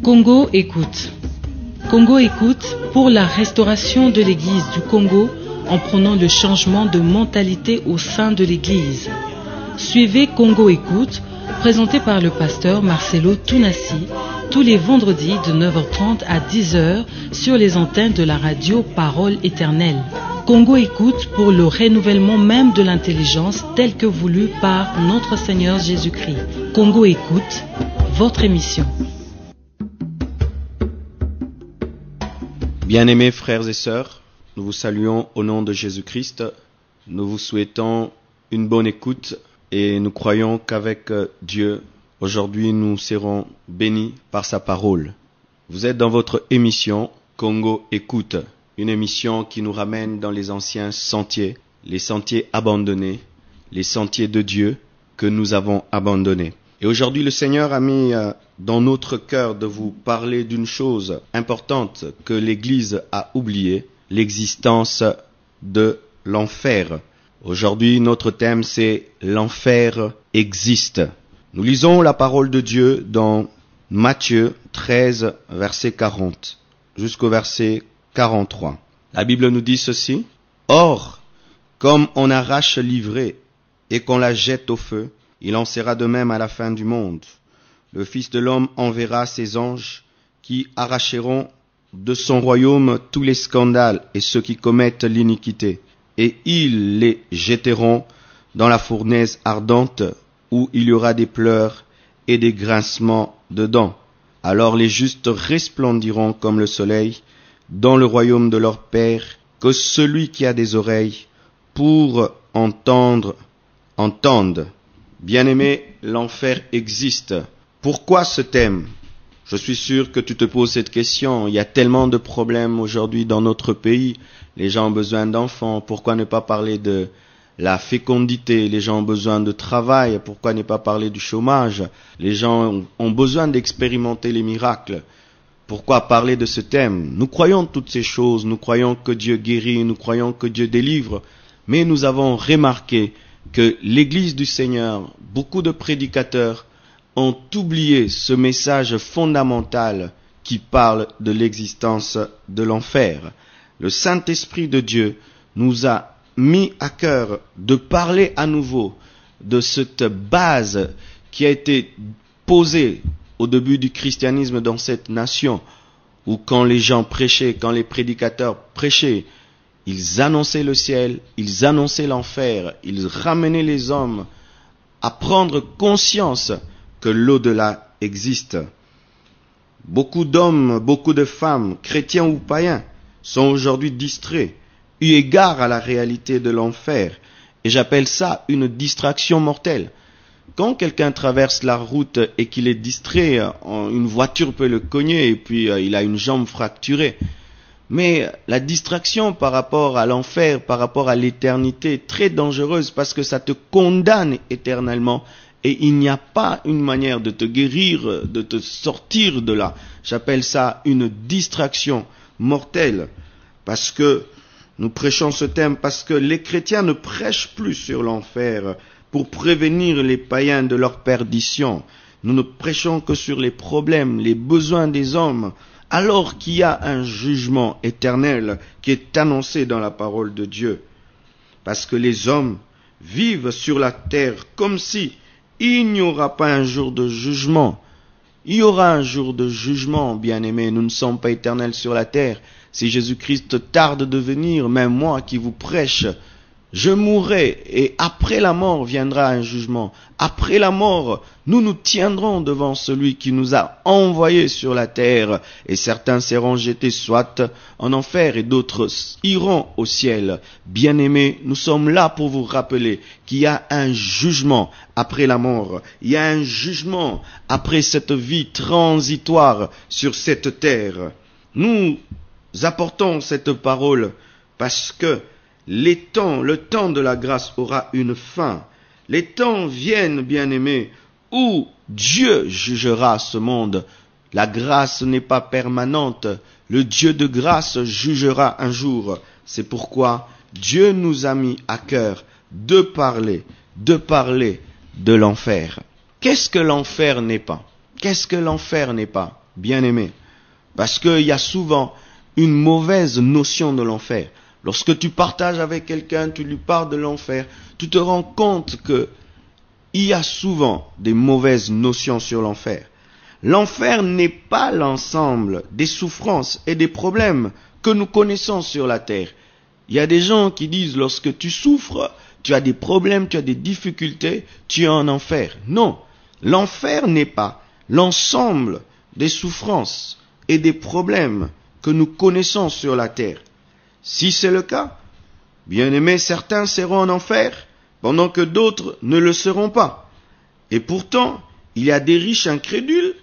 Congo écoute. Congo écoute pour la restauration de l'Église du Congo en prônant le changement de mentalité au sein de l'Église. Suivez Congo écoute, présenté par le pasteur Marcelo Tounassi, tous les vendredis de 9h30 à 10h sur les antennes de la radio Parole Éternelle. Congo écoute pour le renouvellement même de l'intelligence telle que voulue par notre Seigneur Jésus-Christ. Congo écoute, votre émission. Bien-aimés frères et sœurs, nous vous saluons au nom de Jésus-Christ. Nous vous souhaitons une bonne écoute et nous croyons qu'avec Dieu, aujourd'hui nous serons bénis par sa parole. Vous êtes dans votre émission Congo écoute, une émission qui nous ramène dans les anciens sentiers, les sentiers abandonnés, les sentiers de Dieu que nous avons abandonnés. Et aujourd'hui, le Seigneur a mis dans notre cœur de vous parler d'une chose importante que l'Église a oubliée, l'existence de l'enfer. Aujourd'hui, notre thème, c'est « L'enfer existe ». Nous lisons la parole de Dieu dans Matthieu 13, verset 40, jusqu'au verset 43. La Bible nous dit ceci. « Or, comme on arrache l'ivraie et qu'on la jette au feu, il en sera de même à la fin du monde. Le Fils de l'homme enverra ses anges qui arracheront de son royaume tous les scandales et ceux qui commettent l'iniquité, et ils les jetteront dans la fournaise ardente où il y aura des pleurs et des grincements de dents. Alors les justes resplendiront comme le soleil dans le royaume de leur Père. Que celui qui a des oreilles pour entendre, entende. » Bien-aimé, l'enfer existe. Pourquoi ce thème? Je suis sûr que tu te poses cette question. Il y a tellement de problèmes aujourd'hui dans notre pays. Les gens ont besoin d'enfants. Pourquoi ne pas parler de la fécondité? Les gens ont besoin de travail. Pourquoi ne pas parler du chômage? Les gens ont besoin d'expérimenter les miracles. Pourquoi parler de ce thème? Nous croyons toutes ces choses. Nous croyons que Dieu guérit. Nous croyons que Dieu délivre. Mais nous avons remarqué que l'Église du Seigneur, beaucoup de prédicateurs ont oublié ce message fondamental qui parle de l'existence de l'enfer. Le Saint-Esprit de Dieu nous a mis à cœur de parler à nouveau de cette base qui a été posée au début du christianisme dans cette nation, où quand les gens prêchaient, quand les prédicateurs prêchaient, ils annonçaient le ciel, ils annonçaient l'enfer, ils ramenaient les hommes à prendre conscience que l'au-delà existe. Beaucoup d'hommes, beaucoup de femmes, chrétiens ou païens, sont aujourd'hui distraits, eu égard à la réalité de l'enfer. Et j'appelle ça une distraction mortelle. Quand quelqu'un traverse la route et qu'il est distrait, une voiture peut le cogner et puis il a une jambe fracturée. Mais la distraction par rapport à l'enfer, par rapport à l'éternité est très dangereuse parce que ça te condamne éternellement et il n'y a pas une manière de te guérir, de te sortir de là. J'appelle ça une distraction mortelle parce que nous prêchons ce thème, parce que les chrétiens ne prêchent plus sur l'enfer pour prévenir les païens de leur perdition. Nous ne prêchons que sur les problèmes, les besoins des hommes, alors qu'il y a un jugement éternel qui est annoncé dans la parole de Dieu. Parce que les hommes vivent sur la terre comme si il n'y aura pas un jour de jugement. Il y aura un jour de jugement, bien-aimés. Nous ne sommes pas éternels sur la terre. Si Jésus-Christ tarde de venir, même moi qui vous prêche, je mourrai et après la mort viendra un jugement. Après la mort, nous nous tiendrons devant celui qui nous a envoyés sur la terre et certains seront jetés soit en enfer et d'autres iront au ciel. Bien-aimés, nous sommes là pour vous rappeler qu'il y a un jugement après la mort. Il y a un jugement après cette vie transitoire sur cette terre. Nous apportons cette parole parce que le temps de la grâce aura une fin. Les temps viennent, bien-aimés, où Dieu jugera ce monde. La grâce n'est pas permanente. Le Dieu de grâce jugera un jour. C'est pourquoi Dieu nous a mis à cœur de parler de l'enfer. Qu'est-ce que l'enfer n'est pas? Qu'est-ce que l'enfer n'est pas? bien-aimés. Parce qu'il y a souvent une mauvaise notion de l'enfer. Lorsque tu partages avec quelqu'un, tu lui parles de l'enfer, tu te rends compte que il y a souvent des mauvaises notions sur l'enfer. L'enfer n'est pas l'ensemble des souffrances et des problèmes que nous connaissons sur la terre. Il y a des gens qui disent lorsque tu souffres, tu as des problèmes, tu as des difficultés, tu es en enfer. Non, l'enfer n'est pas l'ensemble des souffrances et des problèmes que nous connaissons sur la terre. Si c'est le cas, bien aimés, certains seront en enfer, pendant que d'autres ne le seront pas. Et pourtant, il y a des riches incrédules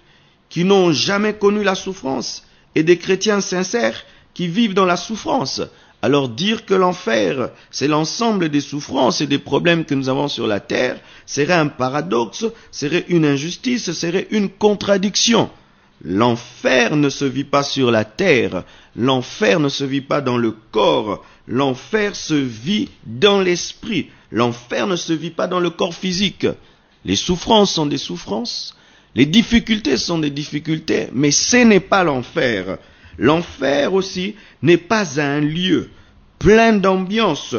qui n'ont jamais connu la souffrance, et des chrétiens sincères qui vivent dans la souffrance. Alors dire que l'enfer, c'est l'ensemble des souffrances et des problèmes que nous avons sur la terre, serait un paradoxe, serait une injustice, serait une contradiction. L'enfer ne se vit pas sur la terre, l'enfer ne se vit pas dans le corps, l'enfer se vit dans l'esprit, l'enfer ne se vit pas dans le corps physique. Les souffrances sont des souffrances, les difficultés sont des difficultés, mais ce n'est pas l'enfer. L'enfer aussi n'est pas un lieu plein d'ambiance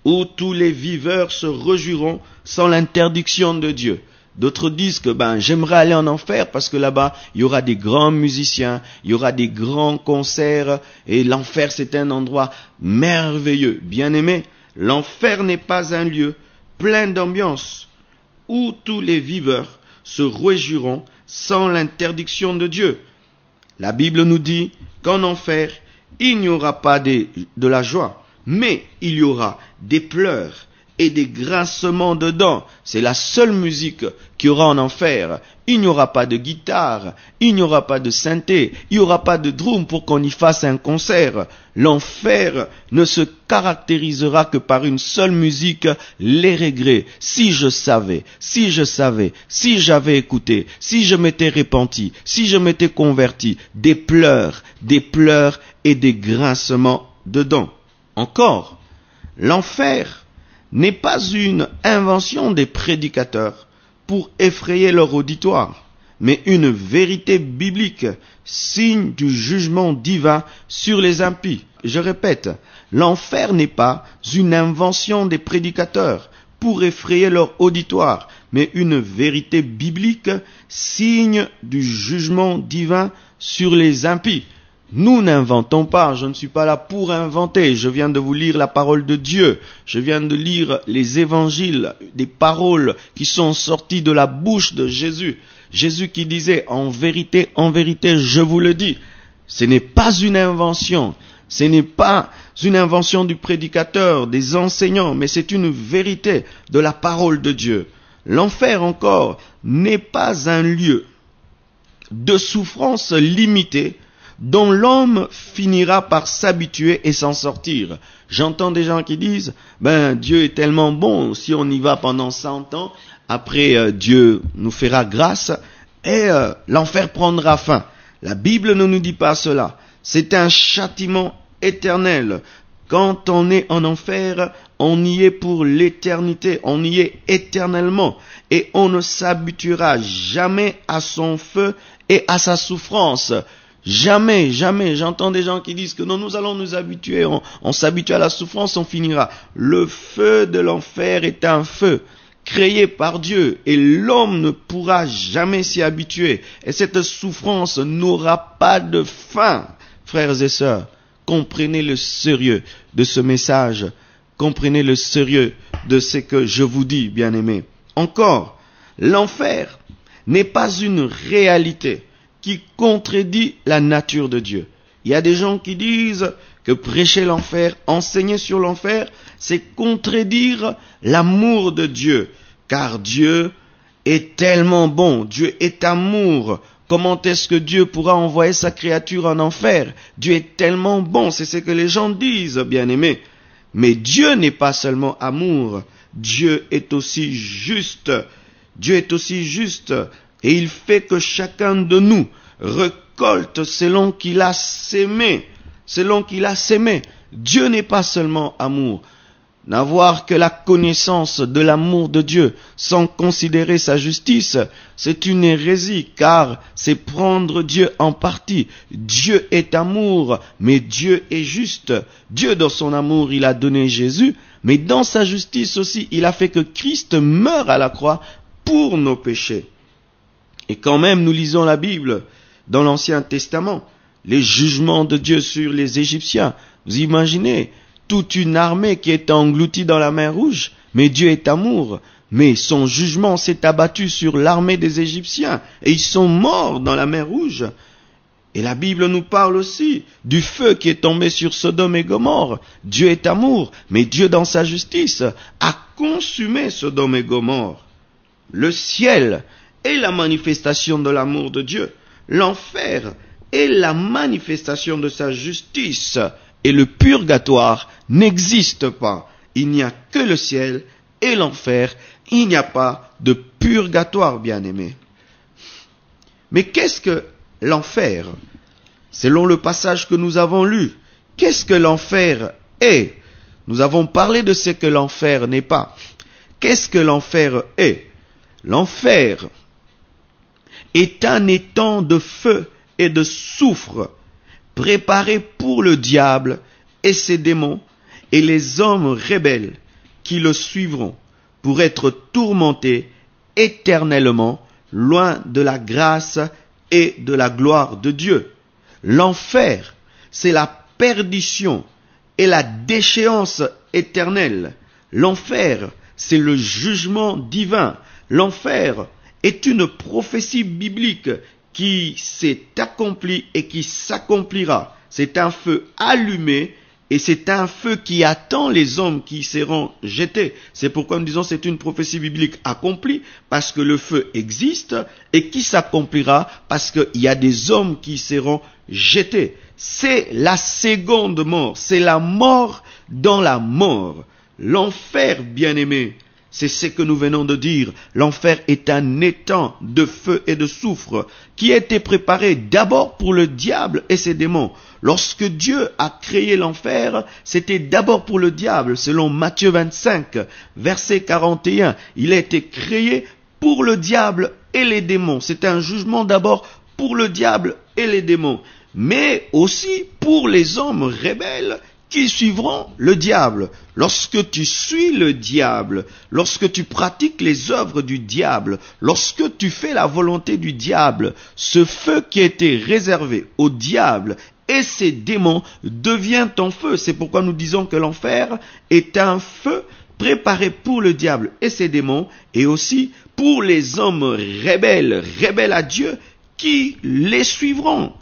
où tous les viveurs se rejoueront sans l'interdiction de Dieu. D'autres disent que j'aimerais aller en enfer parce que là-bas, il y aura des grands musiciens, il y aura des grands concerts et l'enfer c'est un endroit merveilleux. Bien-aimé, l'enfer n'est pas un lieu plein d'ambiance où tous les viveurs se réjouiront sans l'interdiction de Dieu. La Bible nous dit qu'en enfer, il n'y aura pas de la joie, mais il y aura des pleurs et des grincements de dents. C'est la seule musique qu'il y aura en enfer. Il n'y aura pas de guitare, il n'y aura pas de synthé, il n'y aura pas de drum pour qu'on y fasse un concert. L'enfer ne se caractérisera que par une seule musique, les regrets. Si je savais, si j'avais écouté, si je m'étais repenti, si je m'étais converti, des pleurs et des grincements de dents. Encore, l'enfer n'est pas une invention des prédicateurs pour effrayer leur auditoire, mais une vérité biblique, signe du jugement divin sur les impies. Je répète, l'enfer n'est pas une invention des prédicateurs pour effrayer leur auditoire, mais une vérité biblique, signe du jugement divin sur les impies. Nous n'inventons pas, je ne suis pas là pour inventer, je viens de vous lire la parole de Dieu, je viens de lire les évangiles, des paroles qui sont sorties de la bouche de Jésus. Jésus qui disait, en vérité, je vous le dis, ce n'est pas une invention, ce n'est pas une invention du prédicateur, des enseignants, mais c'est une vérité de la parole de Dieu. L'enfer encore n'est pas un lieu de souffrance limitée, dont l'homme finira par s'habituer et s'en sortir. J'entends des gens qui disent, Dieu est tellement bon, si on y va pendant 100 ans, après Dieu nous fera grâce, et l'enfer prendra fin. La Bible ne nous dit pas cela. C'est un châtiment éternel. Quand on est en enfer, on y est pour l'éternité, on y est éternellement, et on ne s'habituera jamais à son feu et à sa souffrance. Jamais, j'entends des gens qui disent que non, nous allons nous habituer, on s'habitue à la souffrance, on finira. Le feu de l'enfer est un feu créé par Dieu et l'homme ne pourra jamais s'y habituer. Et cette souffrance n'aura pas de fin, frères et sœurs. Comprenez le sérieux de ce message, comprenez le sérieux de ce que je vous dis, bien-aimés. Encore, l'enfer n'est pas une réalité qui contredit la nature de Dieu. Il y a des gens qui disent que prêcher l'enfer, enseigner sur l'enfer, c'est contredire l'amour de Dieu. Car Dieu est tellement bon, Dieu est amour. Comment est-ce que Dieu pourra envoyer sa créature en enfer? Dieu est tellement bon, c'est ce que les gens disent, bien-aimés. Mais Dieu n'est pas seulement amour, Dieu est aussi juste. Dieu est aussi juste. Et il fait que chacun de nous récolte selon qu'il a sémé. Selon qu'il a sémé. Dieu n'est pas seulement amour. n'avoir que la connaissance de l'amour de Dieu sans considérer sa justice, c'est une hérésie, car c'est prendre Dieu en partie. Dieu est amour, mais Dieu est juste. Dieu, dans son amour, il a donné Jésus, mais dans sa justice aussi, il a fait que Christ meure à la croix pour nos péchés. Et quand même, nous lisons la Bible dans l'Ancien Testament, les jugements de Dieu sur les Égyptiens. Vous imaginez toute une armée qui est engloutie dans la mer Rouge, mais Dieu est amour. Mais son jugement s'est abattu sur l'armée des Égyptiens, et ils sont morts dans la mer Rouge. Et la Bible nous parle aussi du feu qui est tombé sur Sodome et Gomorrhe. Dieu est amour, mais Dieu dans sa justice a consumé Sodome et Gomorrhe. Le ciel est la manifestation de l'amour de Dieu. L'enfer est la manifestation de sa justice. Et le purgatoire n'existe pas. Il n'y a que le ciel et l'enfer. Il n'y a pas de purgatoire, bien-aimé. Mais qu'est-ce que l'enfer? Selon le passage que nous avons lu, qu'est-ce que l'enfer est? Nous avons parlé de ce que l'enfer n'est pas. Qu'est-ce que l'enfer est? L'enfer est un étang de feu et de soufre préparé pour le diable et ses démons et les hommes rebelles qui le suivront pour être tourmentés éternellement loin de la grâce et de la gloire de Dieu. L'enfer, c'est la perdition et la déchéance éternelle. L'enfer, c'est le jugement divin. L'enfer est une prophétie biblique qui s'est accompli et qui s'accomplira. C'est un feu allumé et c'est un feu qui attend les hommes qui y seront jetés. C'est pourquoi nous disons c'est une prophétie biblique accomplie, parce que le feu existe et qui s'accomplira parce qu'il y a des hommes qui y seront jetés. C'est la seconde mort, c'est la mort dans la mort. L'enfer, bien-aimé, c'est ce que nous venons de dire. L'enfer est un étang de feu et de soufre qui a été préparé d'abord pour le diable et ses démons. Lorsque Dieu a créé l'enfer, c'était d'abord pour le diable. Selon Matthieu 25, verset 41, il a été créé pour le diable et les démons. C'est un jugement d'abord pour le diable et les démons, mais aussi pour les hommes rebelles qui suivront le diable. Lorsque tu suis le diable, lorsque tu pratiques les œuvres du diable, lorsque tu fais la volonté du diable, ce feu qui a été réservé au diable et ses démons devient ton feu. C'est pourquoi nous disons que l'enfer est un feu préparé pour le diable et ses démons, et aussi pour les hommes rebelles à Dieu, qui les suivront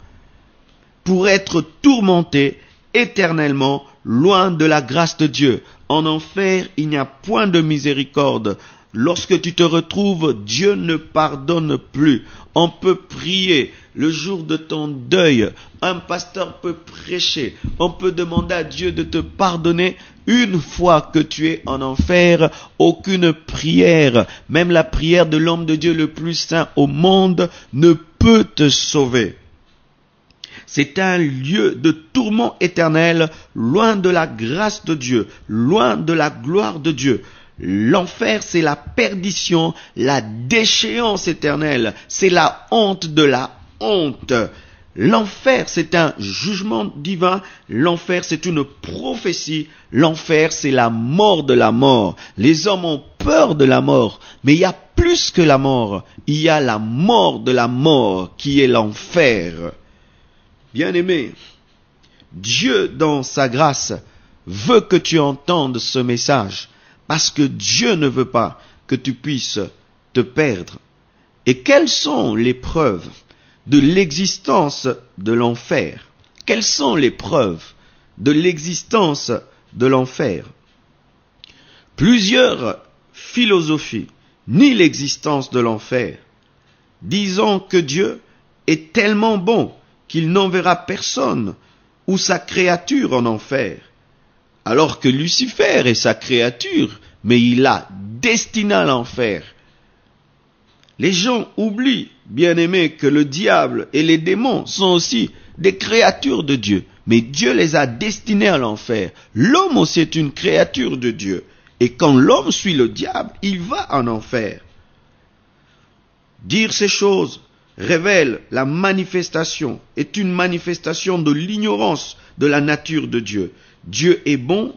pour être tourmentés éternellement, loin de la grâce de Dieu. En enfer, il n'y a point de miséricorde. Lorsque tu te retrouves, Dieu ne pardonne plus. On peut prier le jour de ton deuil. Un pasteur peut prêcher. On peut demander à Dieu de te pardonner. Une fois que tu es en enfer, aucune prière, même la prière de l'homme de Dieu le plus saint au monde, ne peut te sauver. C'est un lieu de tourment éternel, loin de la grâce de Dieu, loin de la gloire de Dieu. L'enfer, c'est la perdition, la déchéance éternelle, c'est la honte de la honte. L'enfer, c'est un jugement divin. L'enfer, c'est une prophétie. L'enfer, c'est la mort de la mort. Les hommes ont peur de la mort, mais il y a plus que la mort. Il y a la mort de la mort qui est l'enfer. Bien-aimé, Dieu, dans sa grâce, veut que tu entendes ce message, parce que Dieu ne veut pas que tu puisses te perdre. Et quelles sont les preuves de l'existence de l'enfer? Quelles sont les preuves de l'existence de l'enfer? Plusieurs philosophies nient l'existence de l'enfer, disant que Dieu est tellement bon qu'il n'enverra personne ou sa créature en enfer, alors que Lucifer est sa créature, mais il a destiné à l'enfer. Les gens oublient, bien-aimés, que le diable et les démons sont aussi des créatures de Dieu, mais Dieu les a destinés à l'enfer. L'homme aussi est une créature de Dieu. Et quand l'homme suit le diable, il va en enfer. Dire ces choses révèle la manifestation, est une manifestation de l'ignorance de la nature de Dieu. Dieu est bon,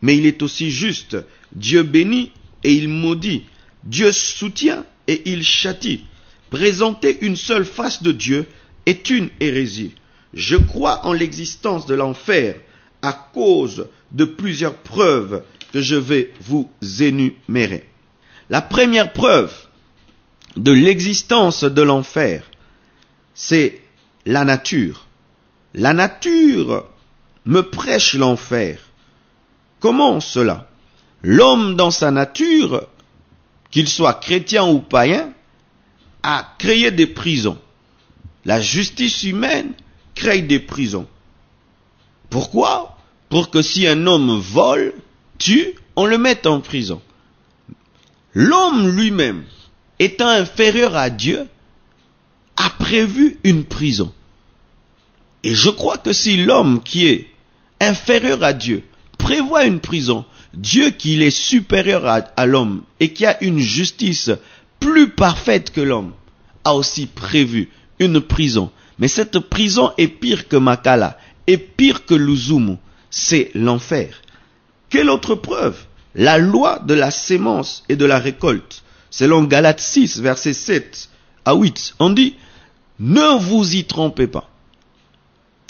mais il est aussi juste. Dieu bénit et il maudit. Dieu soutient et il châtie. Présenter une seule face de Dieu est une hérésie. Je crois en l'existence de l'enfer à cause de plusieurs preuves que je vais vous énumérer. La première preuve de l'existence de l'enfer, c'est la nature. La nature me prêche l'enfer. Comment cela? L'homme dans sa nature, qu'il soit chrétien ou païen, a créé des prisons. La justice humaine crée des prisons. Pourquoi? Pour que si un homme vole, tue, on le mette en prison. L'homme lui-même, étant inférieur à Dieu, a prévu une prison. Et je crois que si l'homme qui est inférieur à Dieu prévoit une prison, Dieu qui est supérieur à l'homme et qui a une justice plus parfaite que l'homme, a aussi prévu une prison. Mais cette prison est pire que Makala, est pire que Luzumu. C'est l'enfer. Quelle autre preuve? La loi de la sémence et de la récolte. Selon Galates 6, versets 7 à 8, on dit, ne vous y trompez pas.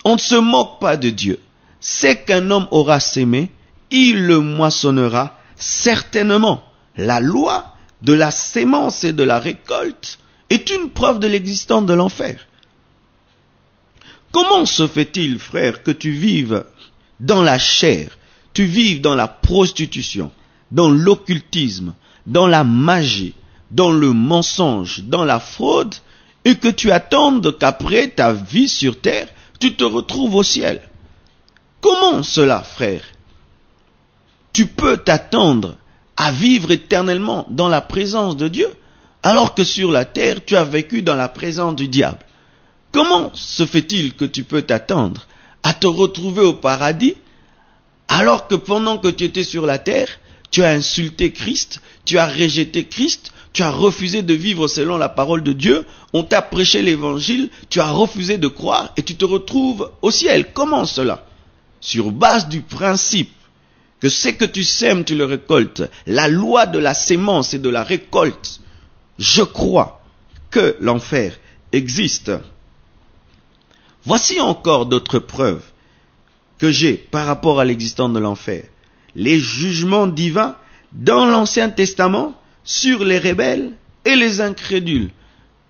On ne se moque pas de Dieu. C'est qu'un homme aura sémé, il le moissonnera certainement. La loi de la sémence et de la récolte est une preuve de l'existence de l'enfer. Comment se fait-il, frère, que tu vives dans la chair, tu vives dans la prostitution, dans l'occultisme, dans la magie, dans le mensonge, dans la fraude, et que tu attendes qu'après ta vie sur terre, tu te retrouves au ciel? Comment cela, frère? Tu peux t'attendre à vivre éternellement dans la présence de Dieu, alors que sur la terre, tu as vécu dans la présence du diable. Comment se fait-il que tu peux t'attendre à te retrouver au paradis, alors que pendant que tu étais sur la terre, tu as insulté Christ, tu as rejeté Christ, tu as refusé de vivre selon la parole de Dieu, on t'a prêché l'évangile, tu as refusé de croire et tu te retrouves au ciel? Comment cela? Sur base du principe que ce que tu sèmes, tu le récoltes, la loi de la sémence et de la récolte, je crois que l'enfer existe. Voici encore d'autres preuves que j'ai par rapport à l'existence de l'enfer. Les jugements divins dans l'Ancien Testament sur les rebelles et les incrédules.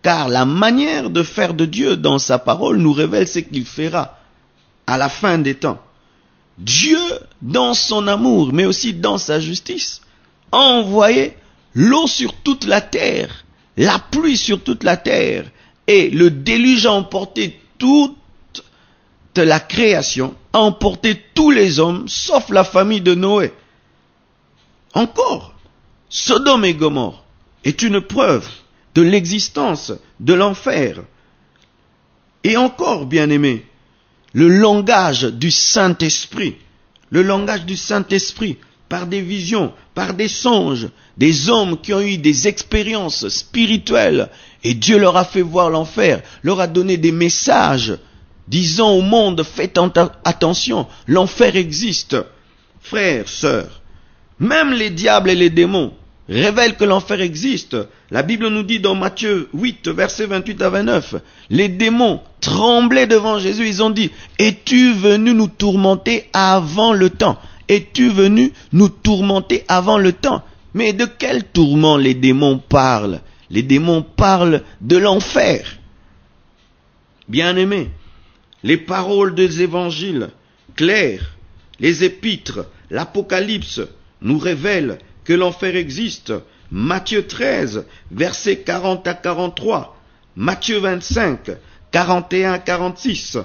Car la manière de faire de Dieu dans sa parole nous révèle ce qu'il fera à la fin des temps. Dieu, dans son amour, mais aussi dans sa justice, a envoyé l'eau sur toute la terre, la pluie sur toute la terre, et le déluge a emporté toute la création, a emporté tous les hommes, sauf la famille de Noé. Encore, Sodome et Gomorrhe est une preuve de l'existence de l'enfer. Et encore, bien-aimés, le langage du Saint-Esprit, par des visions, par des songes, des hommes qui ont eu des expériences spirituelles, et Dieu leur a fait voir l'enfer, leur a donné des messages, disant au monde, faites attention, l'enfer existe. Frères, sœurs, même les diables et les démons révèlent que l'enfer existe. La Bible nous dit dans Matthieu 8, versets 28 à 29, les démons tremblaient devant Jésus, ils ont dit, es-tu venu nous tourmenter avant le temps? Es-tu venu nous tourmenter avant le temps? Mais de quel tourment les démons parlent? Les démons parlent de l'enfer. Bien-aimés, les paroles des évangiles clairs, les épîtres, l'Apocalypse nous révèlent que l'enfer existe. Matthieu 13, versets 40 à 43, Matthieu 25, 41 à 46,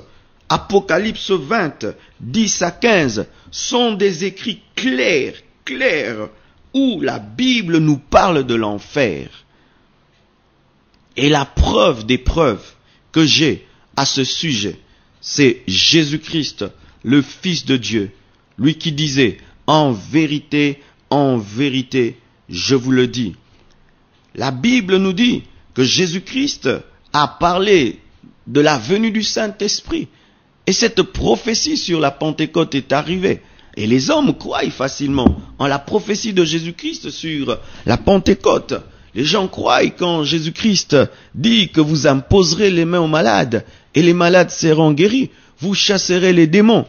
Apocalypse 20, 10 à 15, sont des écrits clairs, où la Bible nous parle de l'enfer. Et la preuve des preuves que j'ai à ce sujet, c'est Jésus-Christ le Fils de Dieu, lui qui disait, en vérité, je vous le dis. La Bible nous dit que Jésus-Christ a parlé de la venue du Saint-Esprit. Et cette prophétie sur la Pentecôte est arrivée. Et les hommes croient facilement en la prophétie de Jésus-Christ sur la Pentecôte. Les gens croient quand Jésus-Christ dit que vous imposerez les mains aux malades et les malades seront guéris. Vous chasserez les démons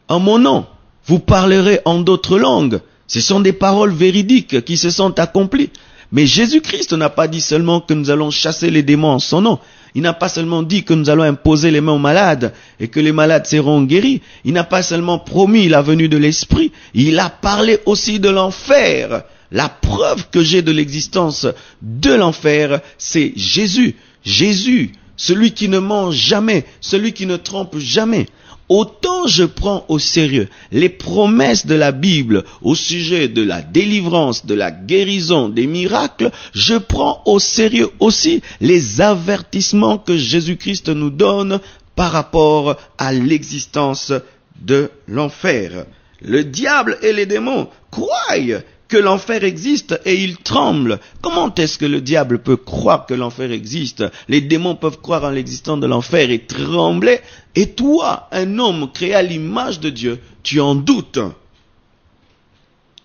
en mon nom. Vous parlerez en d'autres langues. Ce sont des paroles véridiques qui se sont accomplies. Mais Jésus-Christ n'a pas dit seulement que nous allons chasser les démons en son nom. Il n'a pas seulement dit que nous allons imposer les mains aux malades et que les malades seront guéris. Il n'a pas seulement promis la venue de l'Esprit. Il a parlé aussi de l'enfer. La preuve que j'ai de l'existence de l'enfer, c'est Jésus. Jésus, celui qui ne ment jamais, celui qui ne trompe jamais. Autant je prends au sérieux les promesses de la Bible au sujet de la délivrance, de la guérison, des miracles, je prends au sérieux aussi les avertissements que Jésus-Christ nous donne par rapport à l'existence de l'enfer. Le diable et les démons croient que l'enfer existe et ils tremblent. Comment est-ce que le diable peut croire que l'enfer existe? Les démons peuvent croire en l'existence de l'enfer et trembler. Et toi, un homme créé à l'image de Dieu, tu en doutes.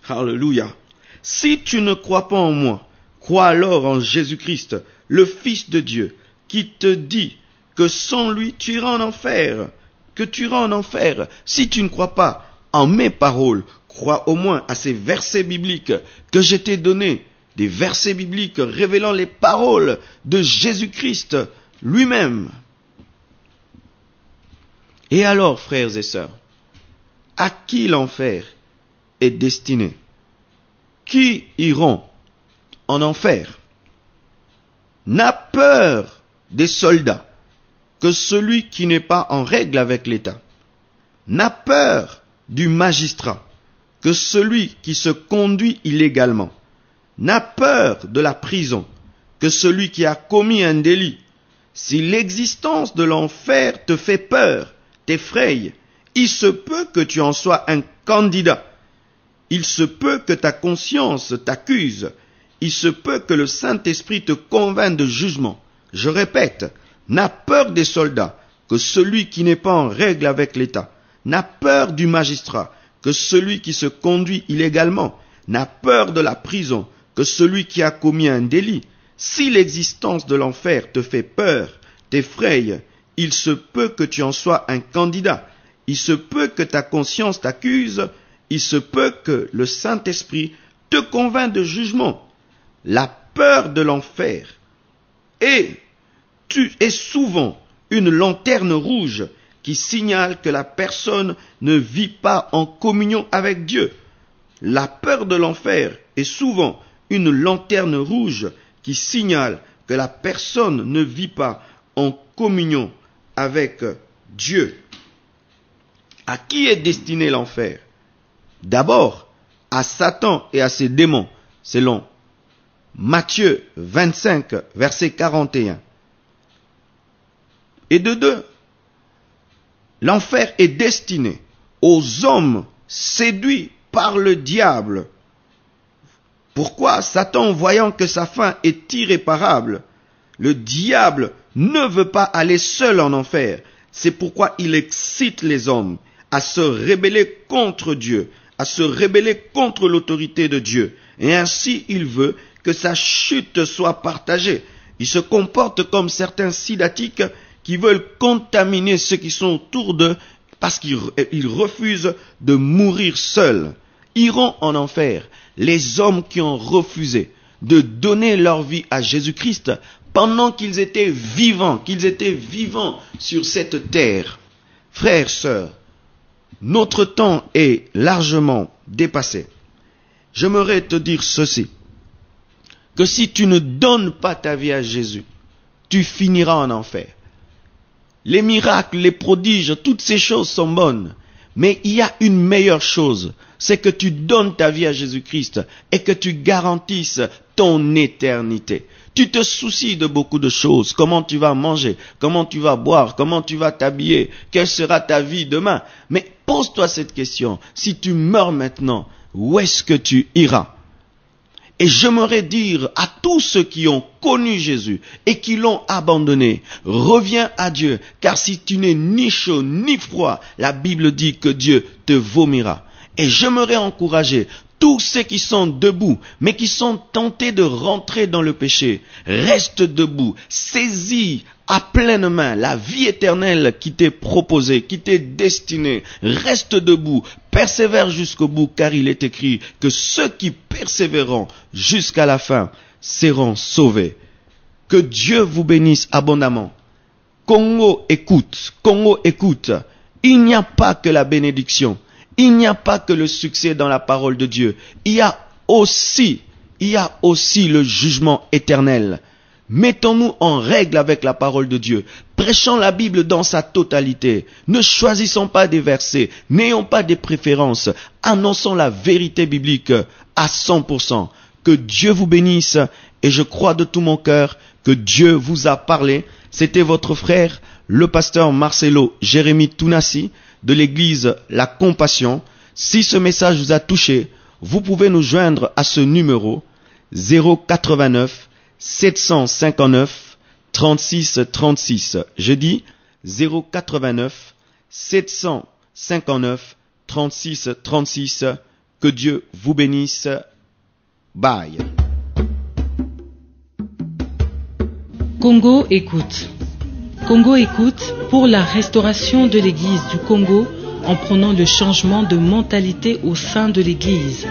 Alléluia. Si tu ne crois pas en moi, crois alors en Jésus-Christ, le Fils de Dieu, qui te dit que sans lui tu iras en enfer. Que tu iras en enfer. Si tu ne crois pas en mes paroles, crois au moins à ces versets bibliques que je t'ai donnés, des versets bibliques révélant les paroles de Jésus-Christ lui-même. Et alors, frères et sœurs, à qui l'enfer est destiné? Qui iront en enfer? N'a peur des soldats que celui qui n'est pas en règle avec l'État. N'a peur du magistrat que celui qui se conduit illégalement. N'a peur de la prison que celui qui a commis un délit. Si l'existence de l'enfer te fait peur, t'effraie, il se peut que tu en sois un candidat. Il se peut que ta conscience t'accuse. Il se peut que le Saint-Esprit te convainc de jugement. Je répète, n'a peur des soldats que celui qui n'est pas en règle avec l'État. N'a peur du magistrat que celui qui se conduit illégalement. N'a peur de la prison que celui qui a commis un délit. Si l'existence de l'enfer te fait peur, t'effraie, il se peut que tu en sois un candidat. Il se peut que ta conscience t'accuse. Il se peut que le Saint-Esprit te convainc de jugement. La peur de l'enfer est souvent une lanterne rouge qui signale que la personne ne vit pas en communion avec Dieu. La peur de l'enfer est souvent une lanterne rouge qui signale que la personne ne vit pas en communion avec Dieu. À qui est destiné l'enfer? D'abord, à Satan et à ses démons, selon Matthieu 25, verset 41. Et de deux, l'enfer est destiné aux hommes séduits par le diable. Pourquoi Satan, voyant que sa fin est irréparable, le diable ne veut pas aller seul en enfer. C'est pourquoi il excite les hommes à se rebeller contre Dieu, à se rebeller contre l'autorité de Dieu. Et ainsi, il veut que sa chute soit partagée. Il se comporte comme certains sidatiques qui veulent contaminer ceux qui sont autour d'eux parce qu'ils refusent de mourir seuls. Iront en enfer les hommes qui ont refusé de donner leur vie à Jésus-Christ pendant qu'ils étaient vivants sur cette terre. Frères, sœurs, notre temps est largement dépassé. J'aimerais te dire ceci, que si tu ne donnes pas ta vie à Jésus, tu finiras en enfer. Les miracles, les prodiges, toutes ces choses sont bonnes. Mais il y a une meilleure chose, c'est que tu donnes ta vie à Jésus-Christ et que tu garantisses ton éternité. Tu te soucies de beaucoup de choses. Comment tu vas manger, comment tu vas boire, comment tu vas t'habiller, quelle sera ta vie demain. Mais pose-toi cette question. Si tu meurs maintenant, où est-ce que tu iras? Et j'aimerais dire à tous ceux qui ont connu Jésus et qui l'ont abandonné, reviens à Dieu, car si tu n'es ni chaud ni froid, la Bible dit que Dieu te vomira. Et j'aimerais encourager tous ceux qui sont debout, mais qui sont tentés de rentrer dans le péché. Reste debout, saisis à pleine main la vie éternelle qui t'est proposée, qui t'est destinée. Reste debout, persévère jusqu'au bout, car il est écrit que ceux qui persévéreront jusqu'à la fin seront sauvés. Que Dieu vous bénisse abondamment. Congo, écoute. Congo, écoute. Il n'y a pas que la bénédiction. Il n'y a pas que le succès dans la parole de Dieu. Il y a aussi le jugement éternel. Mettons-nous en règle avec la parole de Dieu. Prêchons la Bible dans sa totalité. Ne choisissons pas des versets. N'ayons pas des préférences. Annonçons la vérité biblique à 100%. Que Dieu vous bénisse et je crois de tout mon cœur que Dieu vous a parlé. C'était votre frère, le pasteur Marcelo Jérémie Tounassi de l'église La Compassion. Si ce message vous a touché, vous pouvez nous joindre à ce numéro 089 759 36 36. Je dis 089 759 36 36. Que Dieu vous bénisse. Bye. Congo écoute. Congo écoute pour la restauration de l'Église du Congo en prônant le changement de mentalité au sein de l'Église.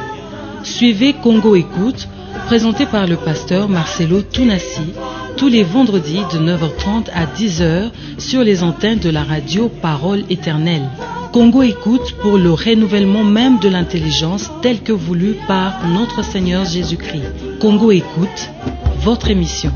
Suivez Congo écoute, présenté par le pasteur Marcelo Tounassi, tous les vendredis de 9h30 à 10h sur les antennes de la radio Parole Éternelle. Congo écoute pour le renouvellement même de l'intelligence tel que voulu par notre Seigneur Jésus-Christ. Congo écoute, votre émission.